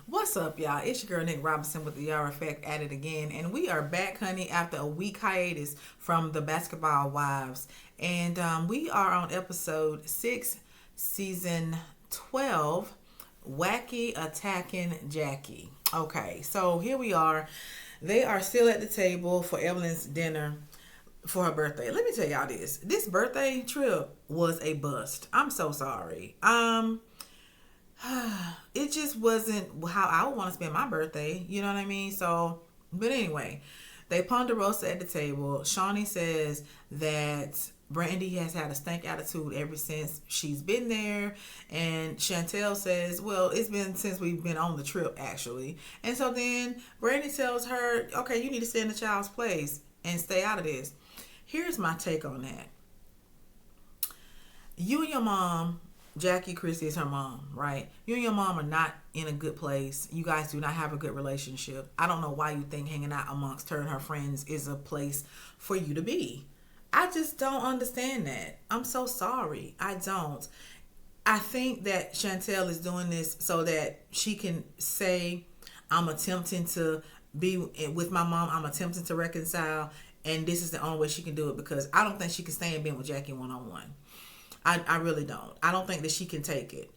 What's up, y'all? It's your girl Nick Robinson with the Yara Effect at it again, and we are back, honey, after a week hiatus from the Basketball Wives, and we are on episode 6, season 12, Wacky Attacking Jackie. Okay, so here we are. They are still at the table for Evelyn's dinner for her birthday. Let me tell y'all this. This birthday trip was a bust. I'm so sorry. It just wasn't how I would want to spend my birthday. You know what I mean? So, but anyway, they Ponderosa at the table. Shaunice says that Brandi has had a stank attitude ever since she's been there. And Chantel says, well, it's been since we've been on the trip, actually. And so then Brandi tells her, okay, you need to stay in the child's place and stay out of this. Here's my take on that. You and your mom, Jackie Christie is her mom, right? You and your mom are not in a good place. You guys do not have a good relationship. I don't know why you think hanging out amongst her and her friends is a place for you to be. I just don't understand that. I'm so sorry. I don't. I think that Chantel is doing this so that she can say, I'm attempting to be with my mom. I'm attempting to reconcile. And this is the only way she can do it, because I don't think she can stand being with Jackie one-on-one. I really don't. I don't think that she can take it.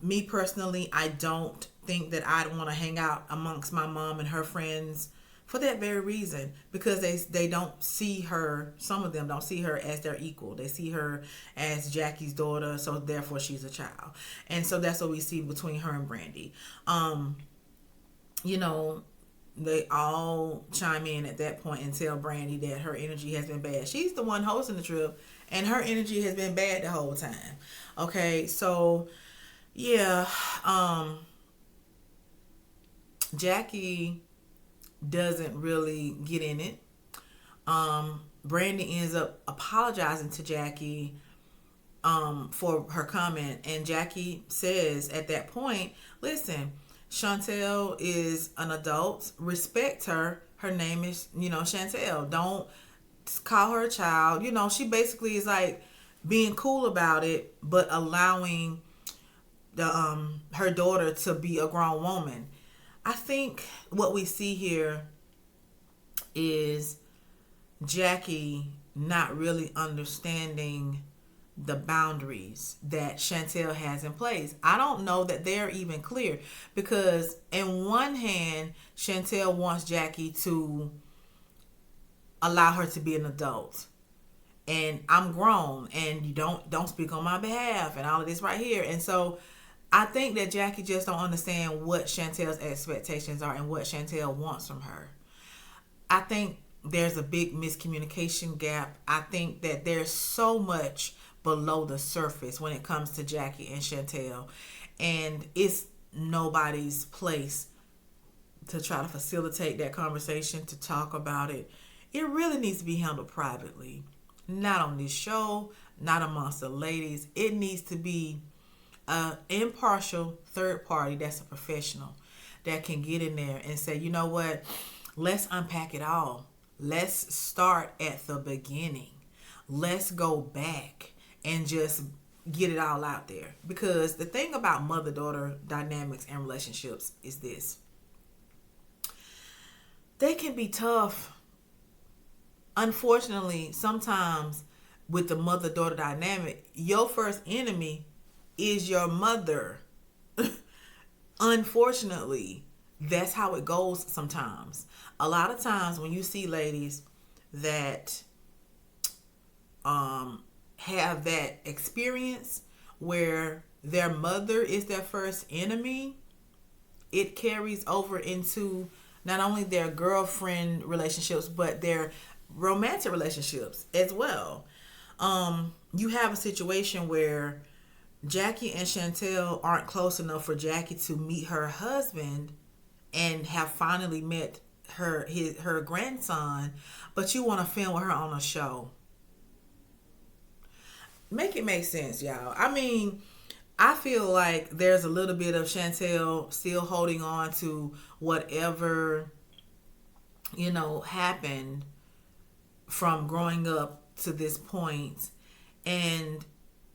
Me personally, I don't think that I'd want to hang out amongst my mom and her friends for that very reason, because they don't see her, some of them don't see her as their equal. They see her as Jackie's daughter, so therefore she's a child. And so that's what we see between her and Brandi. You know, they all chime in at that point and tell Brandi that her energy has been bad. She's the one hosting the trip, and her energy has been bad the whole time. Okay, so yeah, Jackie doesn't really get in it. Brandi ends up apologizing to Jackie for her comment, and Jackie says at that point, listen, Chantel is an adult. Respect her. Her name is, Chantel. Don't call her a child. She basically is like being cool about it, but allowing the her daughter to be a grown woman. I think what we see here is Jackie not really understanding the boundaries that Chantel has in place. I don't know that they're even clear, because in one hand, Chantel wants Jackie to allow her to be an adult, and I'm grown, and you don't speak on my behalf, and all of this right here. And so I think that Jackie just don't understand what Chantel's expectations are and what Chantel wants from her. I think there's a big miscommunication gap. I think that there's so much below the surface when it comes to Jackie and Chantel, and it's nobody's place to try to facilitate that conversation, to talk about it. It really needs to be handled privately, not on this show, not amongst the ladies. It needs to be an impartial third party that's a professional that can get in there and say, you know what, let's unpack it all. Let's start at the beginning. Let's go back and just get it all out there. Because the thing about mother-daughter dynamics and relationships is this. They can be tough. Unfortunately, sometimes with the mother-daughter dynamic, your first enemy is your mother. Unfortunately, that's how it goes sometimes. A lot of times when you see ladies that have that experience where their mother is their first enemy, it carries over into not only their girlfriend relationships, but their romantic relationships as well. You have a situation where Jackie and Chantel aren't close enough for Jackie to meet her husband and have finally met her grandson, but you want to film with her on a show. Make it make sense, y'all. I mean, I feel like there's a little bit of Chantel still holding on to whatever, happened from growing up to this point, and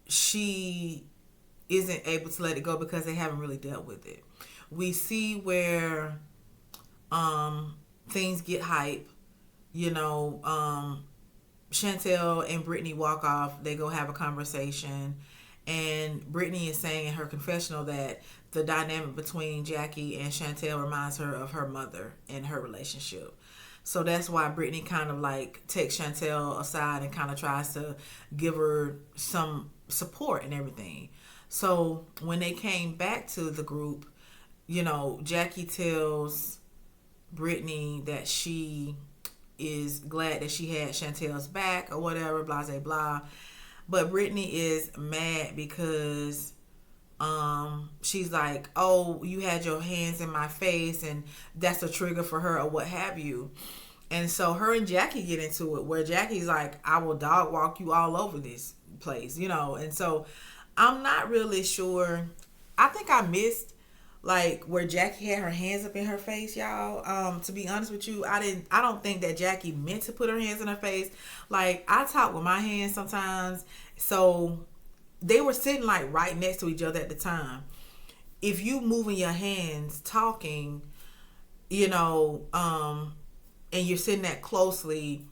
she isn't able to let it go because they haven't really dealt with it. we see where things get hype. You know, Chantel and Brittany walk off. They go have a conversation, and Brittany is saying in her confessional that the dynamic between Jackie and Chantel reminds her of her mother and her relationship. So that's why Brittany kind of like takes Chantel aside and kind of tries to give her some support and everything. So when they came back to the group, you know, Jackie tells Brittany that she is glad that she had Chantel's back or whatever, blah, blah, blah. But Brittany is mad because she's like, oh, you had your hands in my face, and that's a trigger for her or what have you. And so her and Jackie get into it where Jackie's like, I will dog walk you all over this place, you know. And so I'm not really sure. I think I missed like where Jackie had her hands up in her face, y'all. To be honest with you, I don't think that Jackie meant to put her hands in her face. Like, I talk with my hands sometimes, so they were sitting like right next to each other at the time. If you moving your hands talking, you know, and you're sitting that closely,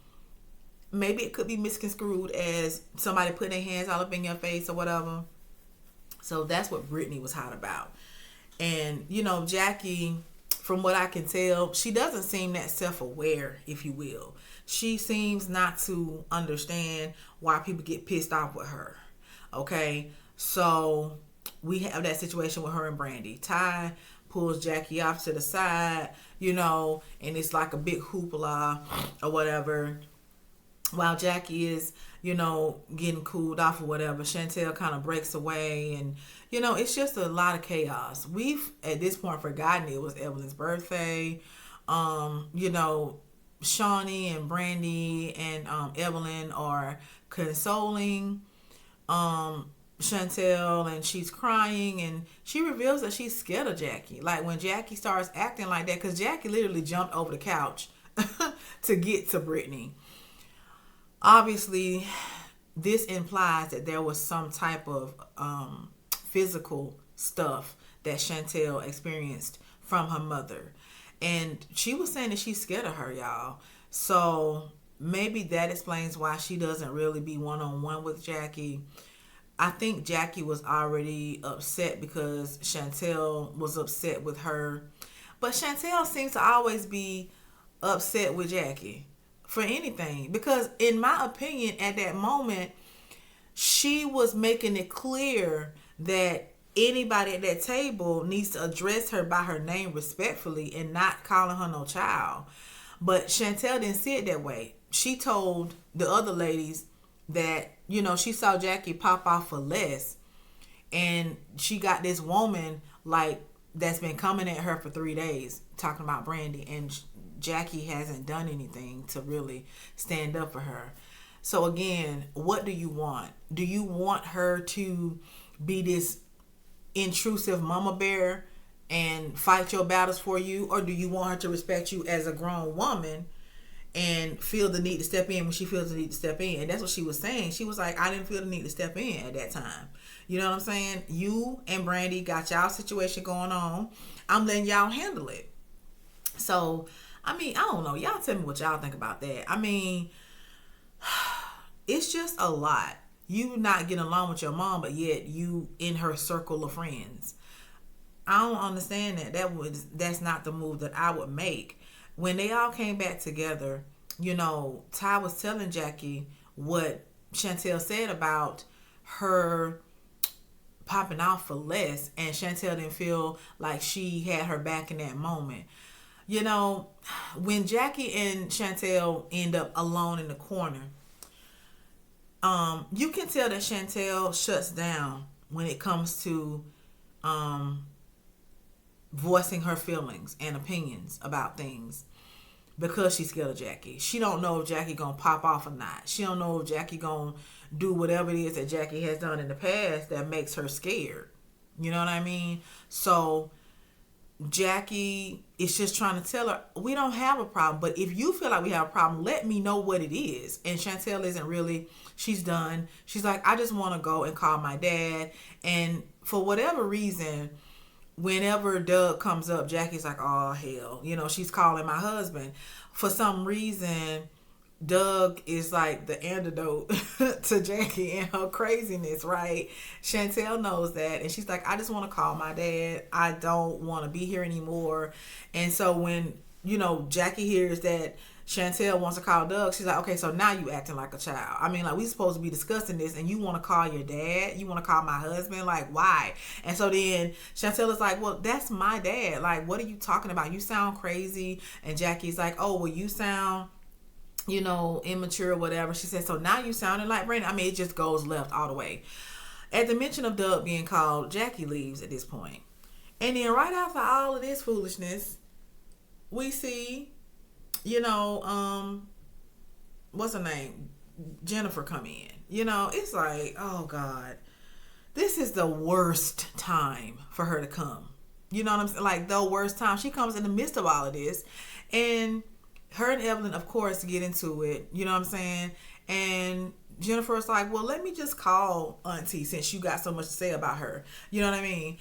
maybe it could be misconstrued as somebody putting their hands all up in your face or whatever. So that's what Brittany was hot about. And, you know, Jackie, from what I can tell, she doesn't seem that self-aware, if you will. She seems not to understand why people get pissed off with her. Okay? So we have that situation with her and Brandi. Ty pulls Jackie off to the side, you know, and it's like a big hoopla or whatever. While Jackie is, you know, getting cooled off or whatever, Chantel kind of breaks away, and, you know, it's just a lot of chaos. We've, at this point, forgotten it was Evelyn's birthday. You know, Shawnee and Brandi and Evelyn are consoling Chantel, and she's crying, and she reveals that she's scared of Jackie. Like, when Jackie starts acting like that, because Jackie literally jumped over the couch to get to Brittany. Obviously, this implies that there was some type of physical stuff that Chantel experienced from her mother. And she was saying that she's scared of her, y'all. So maybe that explains why she doesn't really be one-on-one with Jackie. I think Jackie was already upset because Chantel was upset with her. But Chantel seems to always be upset with Jackie for anything, because in my opinion at that moment she was making it clear that anybody at that table needs to address her by her name respectfully and not calling her no child. But Chantel didn't see it that way. She told the other ladies that, you know, she saw Jackie pop off for less, and she got this woman like that's been coming at her for 3 days talking about Brandi, and Jackie hasn't done anything to really stand up for her. So again, what do you want? Do you want her to be this intrusive mama bear and fight your battles for you? Or do you want her to respect you as a grown woman and feel the need to step in when she feels the need to step in? And that's what she was saying. She was like, I didn't feel the need to step in at that time. You know what I'm saying? You and Brandi got y'all situation going on. I'm letting y'all handle it. So I mean, I don't know. Y'all tell me what y'all think about that. I mean, it's just a lot. You not getting along with your mom, but yet you in her circle of friends. I don't understand that. That's not the move that I would make. When they all came back together, you know, Ty was telling Jackie what Chantel said about her popping off for less, and Chantel didn't feel like she had her back in that moment. You know, when Jackie and Chantel end up alone in the corner, you can tell that Chantel shuts down when it comes to voicing her feelings and opinions about things, because she's scared of Jackie. She don't know if Jackie gonna pop off or not. She don't know if Jackie gonna do whatever it is that Jackie has done in the past that makes her scared. You know what I mean? So Jackie is just trying to tell her, we don't have a problem, but if you feel like we have a problem, let me know what it is. And Chantel isn't really, she's done. She's like, I just want to go and call my dad. And for whatever reason, whenever Doug comes up, Jackie's like, oh hell, she's calling my husband. For some reason, Doug is like the antidote to Jackie and her craziness, right? Chantel knows that, and she's like, I just want to call my dad. I don't want to be here anymore. And so when, Jackie hears that Chantel wants to call Doug, she's like, okay, so now you acting like a child. I mean, like, we supposed to be discussing this, and you want to call your dad? You want to call my husband? Like, why? And so then Chantel is like, well, that's my dad. Like, what are you talking about? You sound crazy. And Jackie's like, oh, well, you sound immature or whatever. She said, so now you sounding like Brandi. I mean, it just goes left all the way. At the mention of Doug being called, Jackie leaves at this point. And then right after all of this foolishness, we see, what's her name? Jennifer come in. It's like, oh God, this is the worst time for her to come. You know what I'm saying? Like, the worst time. She comes in the midst of all of this. And her and Evelyn, of course, get into it. You know what I'm saying? And Jennifer's like, well, let me just call Auntie since you got so much to say about her. You know what I mean?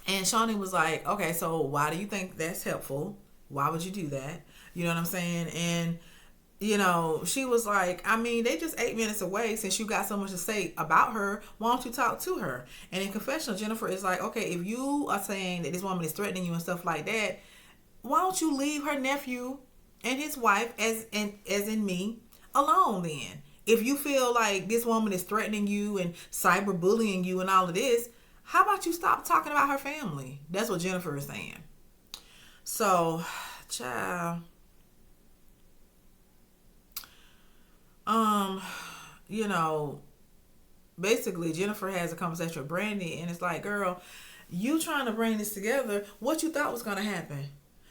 And Shaunice was like, okay, so why do you think that's helpful? Why would you do that? You know what I'm saying? And, she was like, I mean, they just 8 minutes away. Since you got so much to say about her, why don't you talk to her? And in confessional, Jennifer is like, okay, if you are saying that this woman is threatening you and stuff like that, why don't you leave her nephew and his wife, as in me, alone then? If you feel like this woman is threatening you and cyberbullying you and all of this, how about you stop talking about her family? That's what Jennifer is saying. So, child, basically Jennifer has a conversation with Brandi, and it's like, girl, you trying to bring this together. What you thought was going to happen?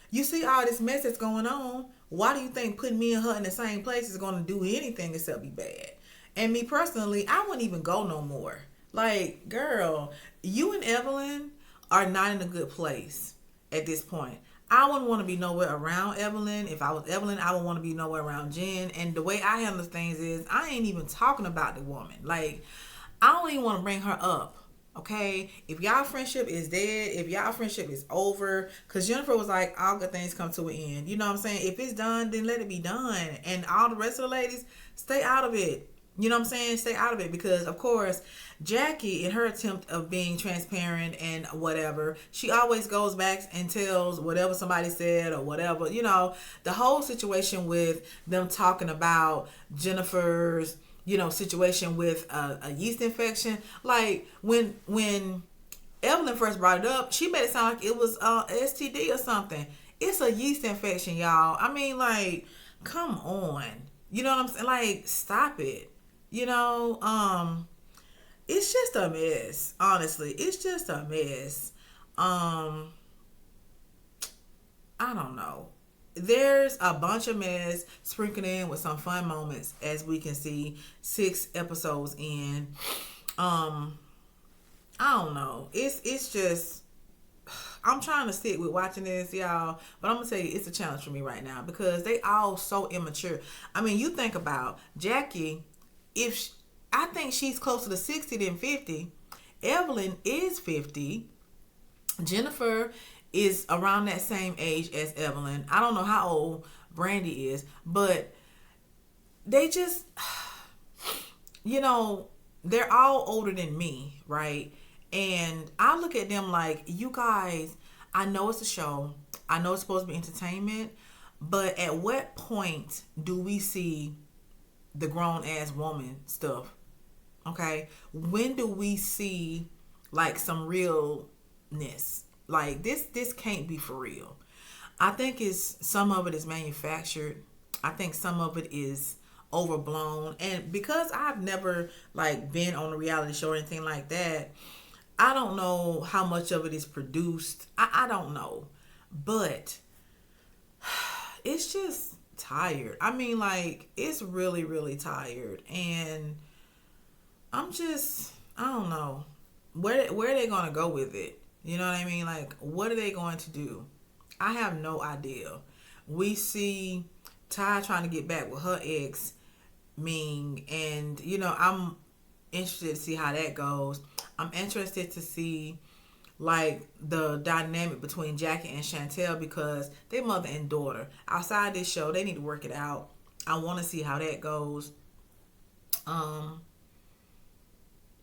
You see all this mess that's going on. Why do you think putting me and her in the same place is going to do anything except be bad? And me personally, I wouldn't even go no more. Like, girl, you and Evelyn are not in a good place at this point. I wouldn't want to be nowhere around Evelyn. If I was Evelyn, I would want to be nowhere around Jen. And the way I handle things is, I ain't even talking about the woman. Like, I don't even want to bring her up. Okay, if y'all friendship is dead, if y'all friendship is over, because Jennifer was like, all good things come to an end. You know what I'm saying? If it's done, then let it be done. And all the rest of the ladies, stay out of it. You know what I'm saying? Stay out of it, because, of course, Jackie, in her attempt of being transparent and whatever, she always goes back and tells whatever somebody said or whatever. The whole situation with them talking about Jennifer's situation with a yeast infection. Like, when Evelyn first brought it up, she made it sound like it was STD or something. It's a yeast infection, y'all. I mean, like, come on. You know what I'm saying? Like, stop it. It's just a mess. Honestly, it's just a mess. I don't know. There's a bunch of mess sprinkled in with some fun moments, as we can see 6 episodes in. I don't know. It's just, I'm trying to stick with watching this, y'all, but I'm gonna tell you, it's a challenge for me right now because they all so immature. I mean, you think about Jackie. I think she's closer to 60 than 50. Evelyn is 50. Jennifer is around that same age as Evelyn. I don't know how old Brandi is, but they just, they're all older than me, right? And I look at them like, you guys, I know it's a show. I know it's supposed to be entertainment, but at what point do we see the grown ass woman stuff? Okay? When do we see like some realness? Like, this can't be for real. I think some of it is manufactured. I think some of it is overblown. And because I've never like been on a reality show or anything like that, I don't know how much of it is produced. I don't know. But it's just tired. I mean, like, it's really, really tired. And I don't know. Where are they going to go with it? You know what I mean? Like, what are they going to do? I have no idea. We see Ty trying to get back with her ex, Ming, and, I'm interested to see how that goes. I'm interested to see like the dynamic between Jackie and Chantel because they mother and daughter. Outside this show, they need to work it out. I want to see how that goes. Um,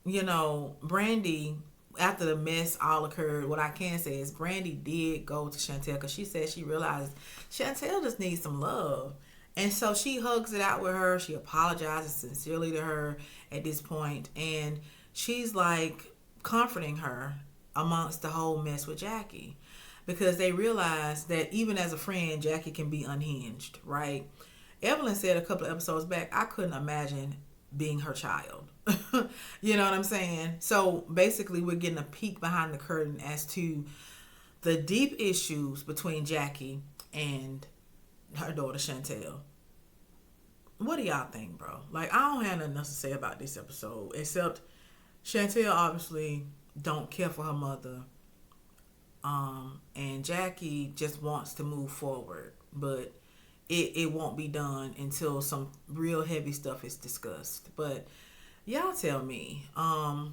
Brandi, after the mess all occurred, what I can say is Brandi did go to Chantel because she said she realized Chantel just needs some love. And so she hugs it out with her. She apologizes sincerely to her at this point. And she's like comforting her amongst the whole mess with Jackie. Because they realize that even as a friend, Jackie can be unhinged, right? Evelyn said a couple of episodes back, I couldn't imagine being her child. You know what I'm saying? So basically, we're getting a peek behind the curtain as to the deep issues between Jackie and her daughter Chantel. What do y'all think, bro? Like, I don't have nothing else to say about this episode except Chantel obviously don't care for her mother, and Jackie just wants to move forward, but it won't be done until some real heavy stuff is discussed. But y'all tell me, the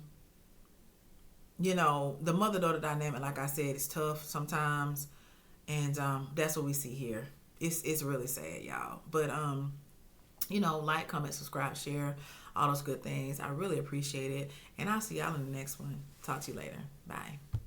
mother daughter dynamic, like I said, is tough sometimes, and that's what we see here. It's really sad, y'all. But like, comment, subscribe, share, all those good things. I really appreciate it, and I'll see y'all in the next one. Talk to you later. Bye.